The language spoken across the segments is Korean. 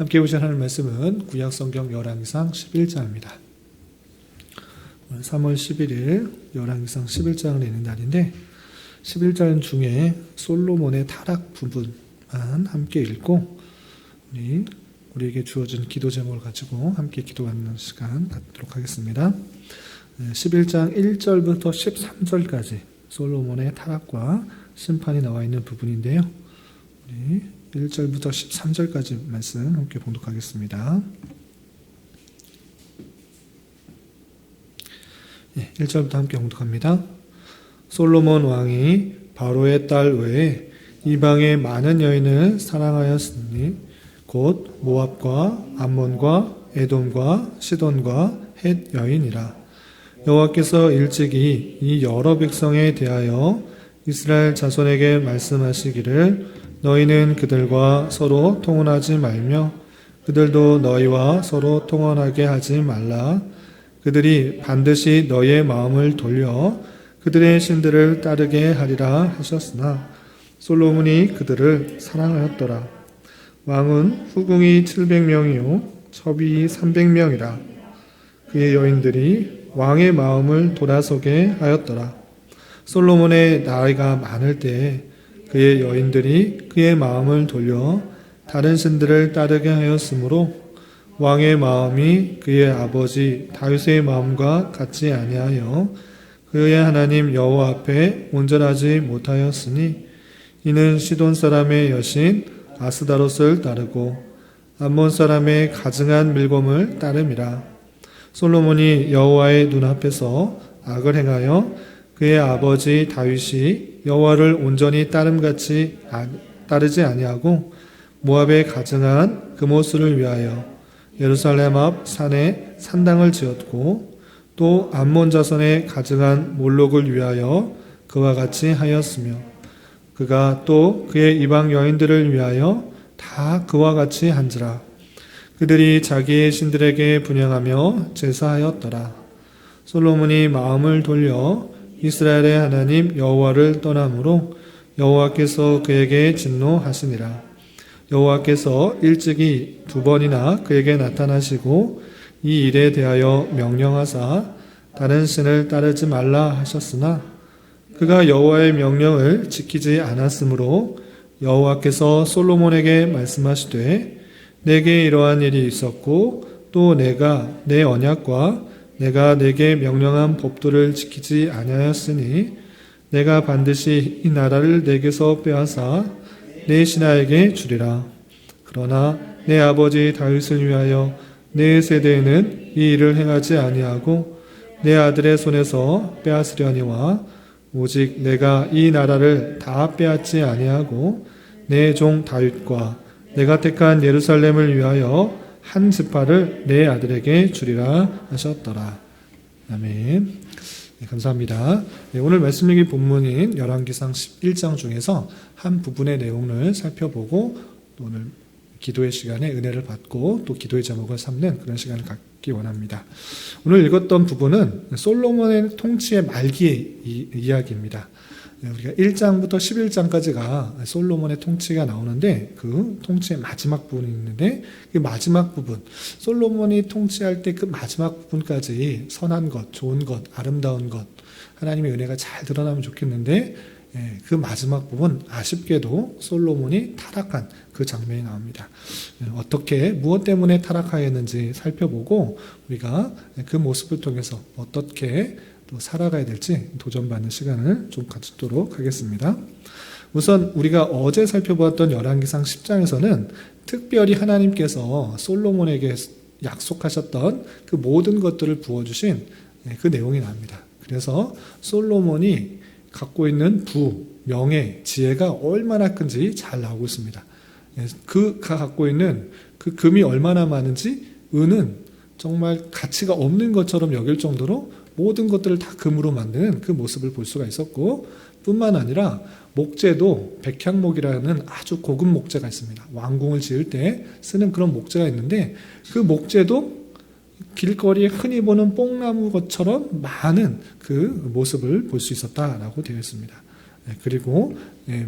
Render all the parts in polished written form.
함께 보실 하나님 말씀은 구약성경 열왕기상 11장입니다. 3월 11일 열왕기상 11장을 읽는 날인데 11장 중에 솔로몬의 타락 부분만 함께 읽고 우리에게 주어진 기도 제목을 가지고 함께 기도하는 시간 갖도록 하겠습니다. 11장 1절부터 13절까지 솔로몬의 타락과 심판이 나와 있는 부분인데요. 우리 1절부터 13절까지 말씀 함께 봉독하겠습니다. 1절부터 함께 봉독합니다. 솔로몬 왕이 바로의 딸 외에 이방의 많은 여인을 사랑하였으니 곧 모압과 암몬과 에돔과 시돈과 헷 여인이라. 여호와께서 일찍이 이 여러 백성에 대하여 이스라엘 자손에게 말씀하시기를 너희는 그들과 서로 통혼하지 말며 그들도 너희와 서로 통혼하게 하지 말라. 그들이 반드시 너희의 마음을 돌려 그들의 신들을 따르게 하리라 하셨으나 솔로몬이 그들을 사랑하였더라. 왕은 후궁이 700명이요 첩이 300명이라. 그의 여인들이 왕의 마음을 돌아서게 하였더라. 솔로몬의 나이가 많을 때에 그의 여인들이 그의 마음을 돌려 다른 신들을 따르게 하였으므로 왕의 마음이 그의 아버지 다윗의 마음과 같지 아니하여 그의 하나님 여호와 앞에 온전하지 못하였으니 이는 시돈 사람의 여신 아스다롯을 따르고 암몬 사람의 가증한 밀곰을 따름이라. 솔로몬이 여호와의 눈앞에서 악을 행하여 그의 아버지 다윗이 여호와를 온전히 따르지 아니하고 모압에 가증한 그모스를 위하여 예루살렘 앞 산에 산당을 지었고 또 암몬 자손의 가증한 몰록을 위하여 그와 같이 하였으며 그가 또 그의 이방 여인들을 위하여 다 그와 같이 한지라. 그들이 자기의 신들에게 분향하며 제사하였더라. 솔로몬이 마음을 돌려 이스라엘의 하나님 여호와를 떠나므로 여호와께서 그에게 진노하시니라. 여호와께서 일찍이 2번이나 그에게 나타나시고 이 일에 대하여 명령하사 다른 신을 따르지 말라 하셨으나 그가 여호와의 명령을 지키지 않았으므로 여호와께서 솔로몬에게 말씀하시되 내게 이러한 일이 있었고 또 내가 내 언약과 내가 내게 명령한 법도를 지키지 아니하였으니 내가 반드시 이 나라를 내게서 빼앗아 내 신하에게 주리라. 그러나 내 아버지 다윗을 위하여 내 세대에는 이 일을 행하지 아니하고 내 아들의 손에서 빼앗으려니와 오직 내가 이 나라를 다 빼앗지 아니하고 내 종 다윗과 내가 택한 예루살렘을 위하여 한 지파를 내 아들에게 주리라 하셨더라. 아멘. 네, 감사합니다. 네, 오늘 말씀 읽기 본문인 열왕기상 11장 중에서 한 부분의 내용을 살펴보고 오늘 기도의 시간에 은혜를 받고 또 기도의 제목을 삼는 그런 시간을 갖기 원합니다. 오늘 읽었던 부분은 솔로몬의 통치의 말기의 이야기입니다. 우리가 1장부터 11장까지가 솔로몬의 통치가 나오는데 그 통치의 마지막 부분이 있는데 그 마지막 부분, 솔로몬이 통치할 때 그 마지막 부분까지 선한 것, 좋은 것, 아름다운 것, 하나님의 은혜가 잘 드러나면 좋겠는데 그 마지막 부분 아쉽게도 솔로몬이 타락한 그 장면이 나옵니다. 어떻게 무엇 때문에 타락하였는지 살펴보고 우리가 그 모습을 통해서 어떻게 또 살아가야 될지 도전받는 시간을 좀 갖도록 하겠습니다. 우선 우리가 어제 살펴보았던 열왕기상 10장에서는 특별히 하나님께서 솔로몬에게 약속하셨던 그 모든 것들을 부어주신 그 내용이 나옵니다. 그래서 솔로몬이 갖고 있는 명예, 지혜가 얼마나 큰지 잘 나오고 있습니다. 그가 갖고 있는 그 금이 얼마나 많은지 은은 정말 가치가 없는 것처럼 여길 정도로 모든 것들을 다 금으로 만드는 그 모습을 볼 수가 있었고 뿐만 아니라 목재도 백향목이라는 아주 고급 목재가 있습니다. 왕궁을 지을 때 쓰는 그런 목재가 있는데 그 목재도 길거리에 흔히 보는 뽕나무 것처럼 많은 그 모습을 볼 수 있었다라고 되어 있습니다. 그리고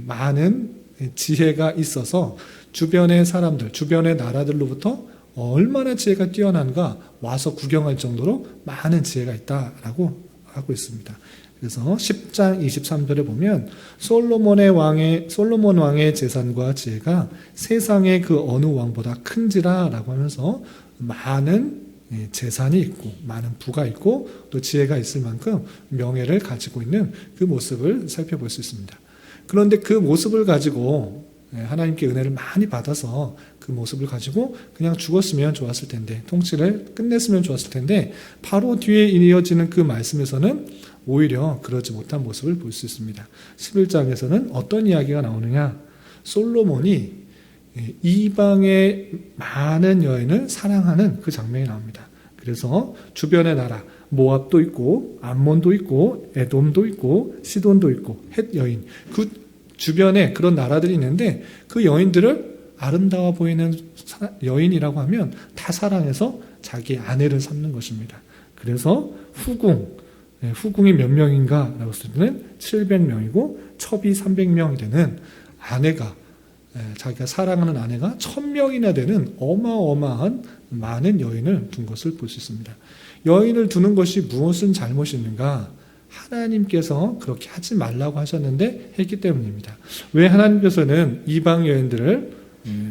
많은 지혜가 있어서 주변의 사람들, 주변의 나라들로부터 얼마나 지혜가 뛰어난가 와서 구경할 정도로 많은 지혜가 있다라고 하고 있습니다. 그래서 10장 23절에 보면 솔로몬 왕의 재산과 지혜가 세상의 그 어느 왕보다 큰지라라고 하면서 많은 재산이 있고 많은 부가 있고 또 지혜가 있을 만큼 명예를 가지고 있는 그 모습을 살펴볼 수 있습니다. 그런데 그 모습을 가지고 하나님께 은혜를 많이 받아서 그 모습을 가지고 그냥 죽었으면 좋았을 텐데, 통치를 끝냈으면 좋았을 텐데, 바로 뒤에 이어지는 그 말씀에서는 오히려 그러지 못한 모습을 볼 수 있습니다. 11장에서는 어떤 이야기가 나오느냐, 솔로몬이 이방의 많은 여인을 사랑하는 그 장면이 나옵니다. 그래서 주변의 나라, 모압도 있고 암몬도 있고 에돔도 있고 시돈도 있고 헷 여인, 그 주변에 그런 나라들이 있는데 그 여인들을 아름다워 보이는 여인이라고 하면 다 사랑해서 자기 아내를 삼는 것입니다. 그래서 후궁이 몇 명인가 라고 했을 때는 700명이고 첩이 300명이 되는 아내가, 자기가 사랑하는 아내가 1000명이나 되는 어마어마한 많은 여인을 둔 것을 볼 수 있습니다. 여인을 두는 것이 무엇은 잘못이 있는가? 하나님께서 그렇게 하지 말라고 하셨는데 했기 때문입니다. 왜 하나님께서는 이방 여인들을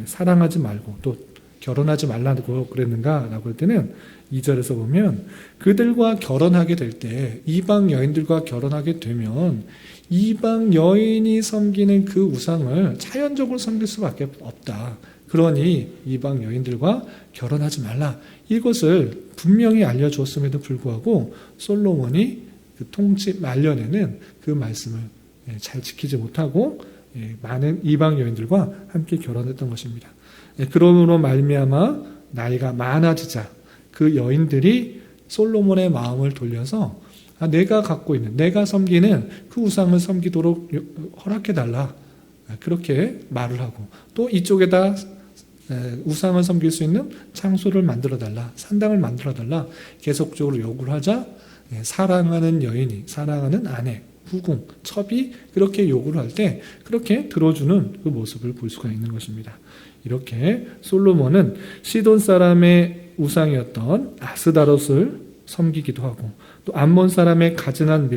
사랑하지 말고 또 결혼하지 말라고 그랬는가 라고 할 때는 2절에서 보면 그들과 결혼하게 될 때, 이방 여인들과 결혼하게 되면 이방 여인이 섬기는 그 우상을 자연적으로 섬길 수밖에 없다. 그러니 이방 여인들과 결혼하지 말라. 이것을 분명히 알려주었음에도 불구하고 솔로몬이 그 통치 말년에는 그 말씀을 잘 지키지 못하고 많은 이방 여인들과 함께 결혼했던 것입니다. 그러므로 말미암아 나이가 많아지자 그 여인들이 솔로몬의 마음을 돌려서 내가 갖고 있는, 내가 섬기는 그 우상을 섬기도록 허락해달라, 그렇게 말을 하고, 또 이쪽에다 우상을 섬길 수 있는 장소를 만들어달라, 산당을 만들어달라 계속적으로 요구를 하자 사랑하는 여인이, 사랑하는 아내, 후궁, 첩이 그렇게 요구를 할 때 그렇게 들어주는 그 모습을 볼 수가 있는 것입니다. 이렇게 솔로몬은 시돈 사람의 우상이었던 아스다롯을 섬기기도 하고, 또 암몬 사람의 가증한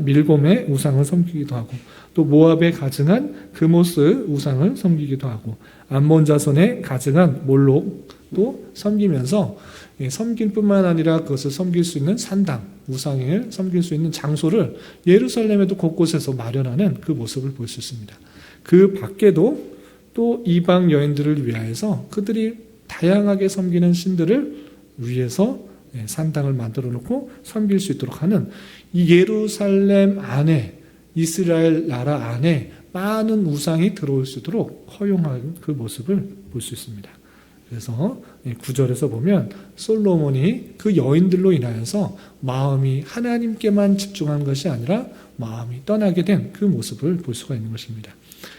밀곰의 우상을 섬기기도 하고, 또 모압의 가증한 그모스 우상을 섬기기도 하고, 암몬 자손의 가증한 몰록도 섬기면서 섬길 뿐만 아니라 그것을 섬길 수 있는 산당, 우상을 섬길 수 있는 장소를 예루살렘에도 곳곳에서 마련하는 그 모습을 볼 수 있습니다. 그 밖에도 또 이방 여인들을 위하여서 그들이 다양하게 섬기는 신들을 위해서 산당을 만들어 놓고 섬길 수 있도록 하는, 이 예루살렘 안에, 이스라엘 나라 안에 많은 우상이 들어올 수 있도록 허용한 그 모습을 볼 수 있습니다. 그래서 9절에서 보면 솔로몬이 그 여인들로 인하여서 마음이 하나님께만 집중한 것이 아니라 마음이 떠나게 된 그 모습을 볼 수가 있는 것입니다.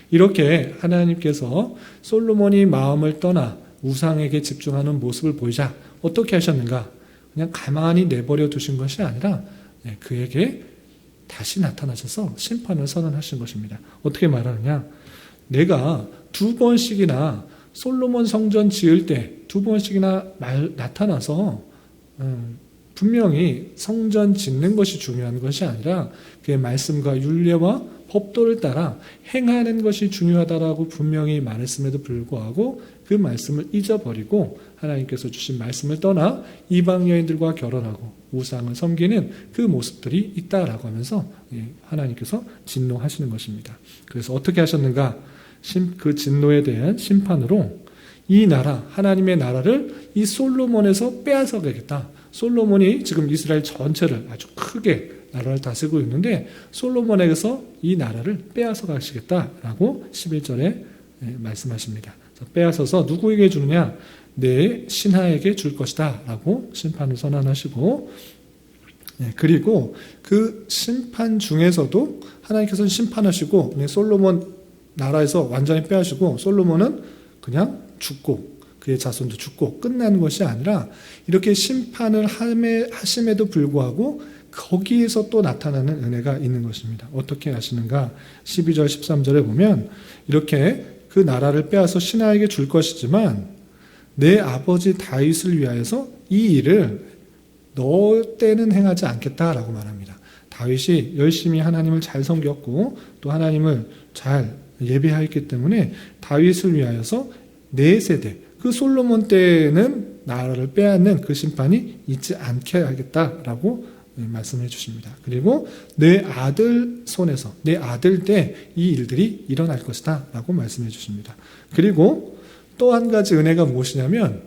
이렇게 하나님께서 솔로몬이 마음을 떠나 우상에게 집중하는 모습을 보이자 어떻게 하셨는가? 그냥 가만히 내버려 두신 것이 아니라 그에게 다시 나타나셔서 심판을 선언하신 것입니다. 어떻게 말하느냐? 내가 2번씩이나 솔로몬 성전 지을 때 2번씩이나 나타나서 분명히 성전 짓는 것이 중요한 것이 아니라 그의 말씀과 율례와 법도를 따라 행하는 것이 중요하다라고 분명히 말했음에도 불구하고 그 말씀을 잊어버리고 하나님께서 주신 말씀을 떠나 이방 여인들과 결혼하고 우상을 섬기는 그 모습들이 있다라고 하면서 하나님께서 진노하시는 것입니다. 그래서 어떻게 하셨는가? 그 진노에 대한 심판으로 이 나라, 하나님의 나라를 이 솔로몬에서 빼앗아가겠다. 솔로몬이 지금 이스라엘 전체를 아주 크게 나라를 다스리고 있는데 솔로몬에게서 이 나라를 빼앗아 가시겠다라고 11절에 말씀하십니다. 빼앗아서 누구에게 주느냐? 내 신하에게 줄 것이다 라고 심판을 선언하시고, 그리고 그 심판 중에서도 하나님께서는 심판하시고 솔로몬 나라에서 완전히 빼앗으시고 솔로몬은 그냥 죽고 그의 자손도 죽고 끝나는 것이 아니라 이렇게 심판을 하심에도 불구하고 거기에서 또 나타나는 은혜가 있는 것입니다. 어떻게 하시는가? 12절 13절에 보면 이렇게 그 나라를 빼앗아 신하에게 줄 것이지만 내 아버지 다윗을 위하여서 이 일을 너 때는 행하지 않겠다라고 말합니다. 다윗이 열심히 하나님을 잘 섬겼고 또 하나님을 잘 예배하였기 때문에 다윗을 위하여서 네 세대, 그 솔로몬 때에는 나라를 빼앗는 그 심판이 있지 않게 하겠다라고 말씀해 주십니다. 그리고 내 아들 손에서, 내 아들 때 이 일들이 일어날 것이다 라고 말씀해 주십니다. 그리고 또 한 가지 은혜가 무엇이냐면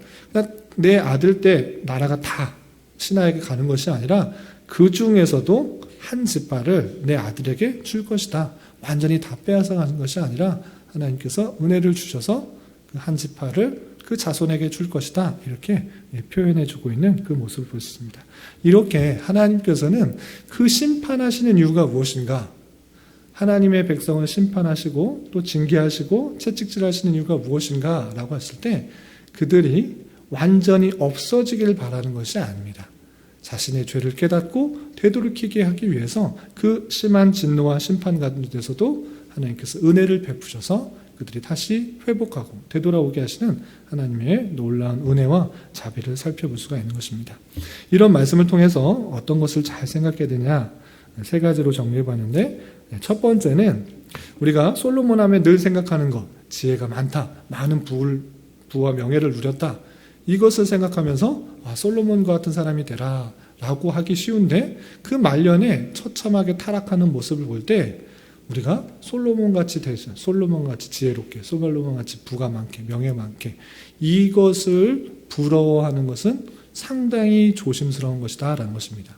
내 아들 때 나라가 다 신하에게 가는 것이 아니라 그 중에서도 한 지파를 내 아들에게 줄 것이다. 완전히 다 빼앗아 가는 것이 아니라 하나님께서 은혜를 주셔서 그 한 지파를 그 자손에게 줄 것이다. 이렇게 표현해 주고 있는 그 모습을 볼 수 있습니다. 이렇게 하나님께서는 그 심판하시는 이유가 무엇인가? 하나님의 백성을 심판하시고 또 징계하시고 채찍질하시는 이유가 무엇인가? 라고 했을 때 그들이 완전히 없어지기를 바라는 것이 아닙니다. 자신의 죄를 깨닫고 되돌이키게 하기 위해서 그 심한 진노와 심판 가운데서도 하나님께서 은혜를 베푸셔서 그들이 다시 회복하고 되돌아오게 하시는 하나님의 놀라운 은혜와 자비를 살펴볼 수가 있는 것입니다. 이런 말씀을 통해서 어떤 것을 잘 생각해야 되냐, 세 가지로 정리해 봤는데, 첫 번째는 우리가 솔로몬 하면 늘 생각하는 것, 지혜가 많다, 많은 부와 명예를 누렸다, 이것을 생각하면서 솔로몬과 같은 사람이 되라 라고 하기 쉬운데, 그 말년에 처참하게 타락하는 모습을 볼 때 우리가 솔로몬같이 되서, 솔로몬같이 지혜롭게, 솔로몬같이 부가 많게, 명예 많게, 이것을 부러워하는 것은 상당히 조심스러운 것이다 라는 것입니다.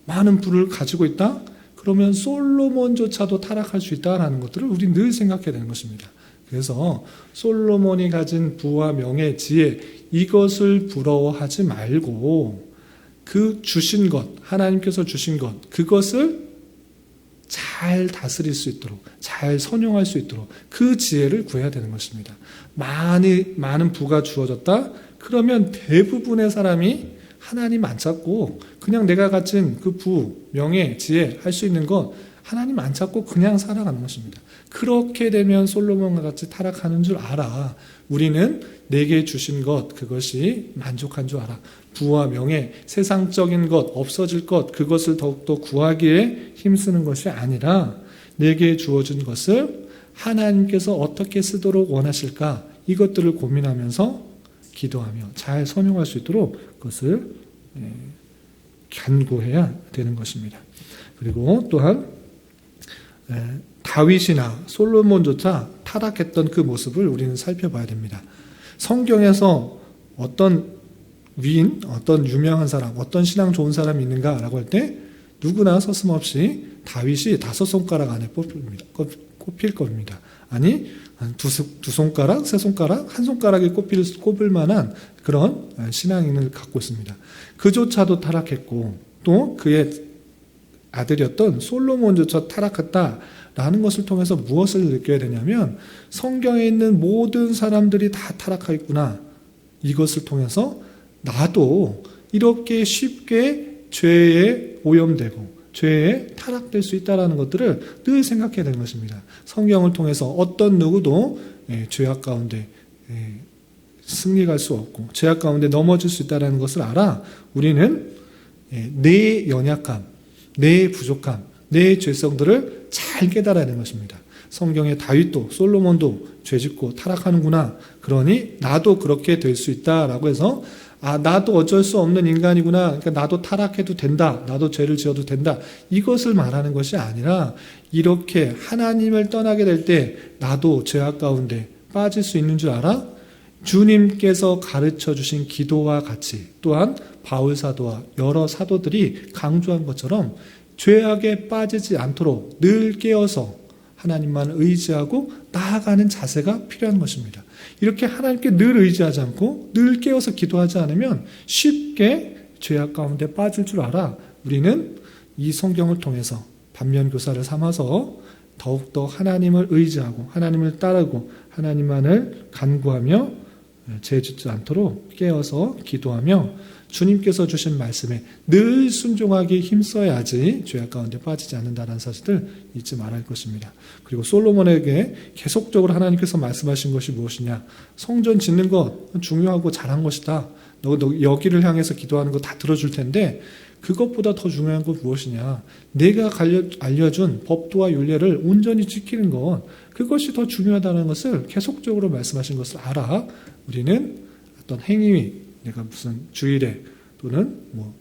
많은 부를 가지고 있다? 그러면 솔로몬조차도 타락할 수 있다라는 것들을 우리 늘 생각해야 되는 것입니다. 그래서 솔로몬이 가진 부와 명예, 지혜, 이것을 부러워하지 말고 그 주신 것, 하나님께서 주신 것, 그것을 잘 다스릴 수 있도록, 잘 선용할 수 있도록 그 지혜를 구해야 되는 것입니다. 많은 부가 주어졌다? 그러면 대부분의 사람이 하나님 안 찾고 그냥 내가 가진 그 부, 명예, 지혜, 할 수 있는 것 하나님 안 찾고 그냥 살아가는 것입니다. 그렇게 되면 솔로몬과 같이 타락하는 줄 알아. 우리는 내게 주신 것, 그것이 만족한 줄 알아. 부와 명예, 세상적인 것, 없어질 것, 그것을 더욱더 구하기에 힘쓰는 것이 아니라 내게 주어진 것을 하나님께서 어떻게 쓰도록 원하실까? 이것들을 고민하면서 기도하며 잘 선용할 수 있도록 그것을 간구해야 되는 것입니다. 그리고 또한 다윗이나 솔로몬조차 타락했던 그 모습을 우리는 살펴봐야 됩니다. 성경에서 어떤 위인, 어떤 유명한 사람, 어떤 신앙 좋은 사람이 있는가라고 할 때 누구나 서슴없이 다윗이 5손가락 안에 꼽힐 겁니다. 아니 두 손가락, 세 손가락, 한 손가락에 꼽을 만한 그런 신앙인을 갖고 있습니다. 그조차도 타락했고 또 그의 아들이었던 솔로몬조차 타락했다라는 것을 통해서 무엇을 느껴야 되냐면 성경에 있는 모든 사람들이 다 타락하였구나. 이것을 통해서 나도 이렇게 쉽게 죄에 오염되고 죄에 타락될 수 있다는 것들을 늘 생각해야 되는 것입니다. 성경을 통해서 어떤 누구도 죄악 가운데 승리할 수 없고 죄악 가운데 넘어질 수 있다는 것을 알아 우리는 내 연약함, 내 부족함, 내 죄성들을 잘 깨달아야 하는 것입니다. 성경의 다윗도 솔로몬도 죄짓고 타락하는구나. 그러니 나도 그렇게 될 수 있다라고 해서 나도 어쩔 수 없는 인간이구나. 그러니까 나도 타락해도 된다. 나도 죄를 지어도 된다. 이것을 말하는 것이 아니라 이렇게 하나님을 떠나게 될 때 나도 죄악 가운데 빠질 수 있는 줄 알아? 주님께서 가르쳐 주신 기도와 같이 또한 바울 사도와 여러 사도들이 강조한 것처럼 죄악에 빠지지 않도록 늘 깨어서 하나님만 의지하고 나아가는 자세가 필요한 것입니다. 이렇게 하나님께 늘 의지하지 않고 늘 깨어서 기도하지 않으면 쉽게 죄악 가운데 빠질 줄 알아. 우리는 이 성경을 통해서 반면교사를 삼아서 더욱더 하나님을 의지하고 하나님을 따르고 하나님만을 간구하며 죄 짓지 않도록 깨어서 기도하며 주님께서 주신 말씀에 늘 순종하기 힘써야지 죄악 가운데 빠지지 않는다는 사실을 잊지 말아야 할 것입니다. 그리고 솔로몬에게 계속적으로 하나님께서 말씀하신 것이 무엇이냐? 성전 짓는 것 중요하고 잘한 것이다. 너 여기를 향해서 기도하는 거 다 들어줄 텐데 그것보다 더 중요한 건 무엇이냐? 내가 알려준 법도와 율례를 온전히 지키는 것, 그것이 더 중요하다는 것을 계속적으로 말씀하신 것을 알아. 우리는 어떤 행위, 내가 무슨 주일에 또는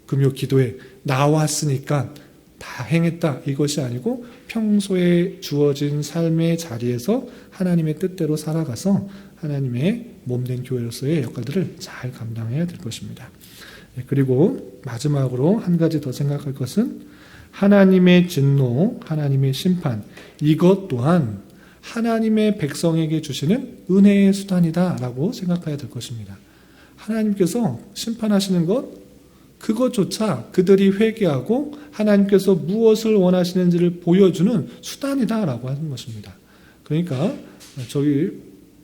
금요 기도에 나왔으니까 다 행했다, 이것이 아니고 평소에 주어진 삶의 자리에서 하나님의 뜻대로 살아가서 하나님의 몸된 교회로서의 역할들을 잘 감당해야 될 것입니다. 그리고 마지막으로 한 가지 더 생각할 것은 하나님의 진노, 하나님의 심판, 이것 또한 하나님의 백성에게 주시는 은혜의 수단이다라고 생각해야 될 것입니다. 하나님께서 심판하시는 것, 그것조차 그들이 회개하고 하나님께서 무엇을 원하시는지를 보여주는 수단이다라고 하는 것입니다. 그러니까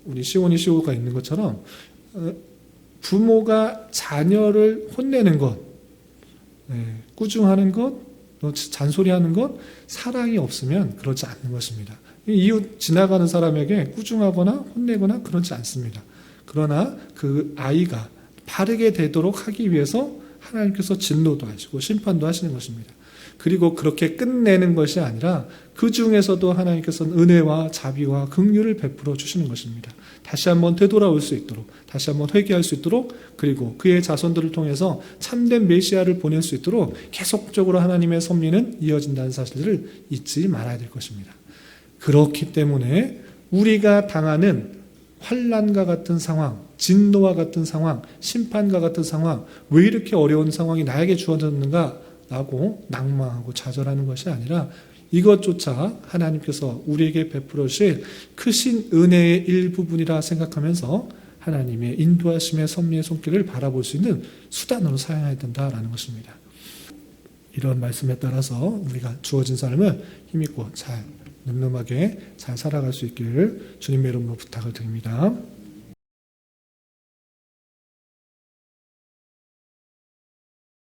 우리 시온이 시오가 있는 것처럼 부모가 자녀를 혼내는 것, 꾸중하는 것, 잔소리하는 것, 사랑이 없으면 그렇지 않는 것입니다. 이웃 지나가는 사람에게 꾸중하거나 혼내거나 그렇지 않습니다. 그러나 그 아이가 바르게 되도록 하기 위해서 하나님께서 진노도 하시고 심판도 하시는 것입니다. 그리고 그렇게 끝내는 것이 아니라 그 중에서도 하나님께서는 은혜와 자비와 긍휼을 베풀어 주시는 것입니다. 다시 한번 되돌아올 수 있도록, 다시 한번 회개할 수 있도록, 그리고 그의 자손들을 통해서 참된 메시아를 보낼 수 있도록 계속적으로 하나님의 섭리는 이어진다는 사실을 잊지 말아야 될 것입니다. 그렇기 때문에 우리가 당하는 환난과 같은 상황, 진노와 같은 상황, 심판과 같은 상황, 왜 이렇게 어려운 상황이 나에게 주어졌는가 라고 낭망하고 좌절하는 것이 아니라 이것조차 하나님께서 우리에게 베풀어 주실 크신 은혜의 일부분이라 생각하면서 하나님의 인도하심의 섭리의 손길을 바라볼 수 있는 수단으로 사용해야 된다라는 것입니다. 이런 말씀에 따라서 우리가 주어진 삶을 힘있고 잘 늠름하게 잘 살아갈 수 있기를 주님의 이름으로 부탁을 드립니다.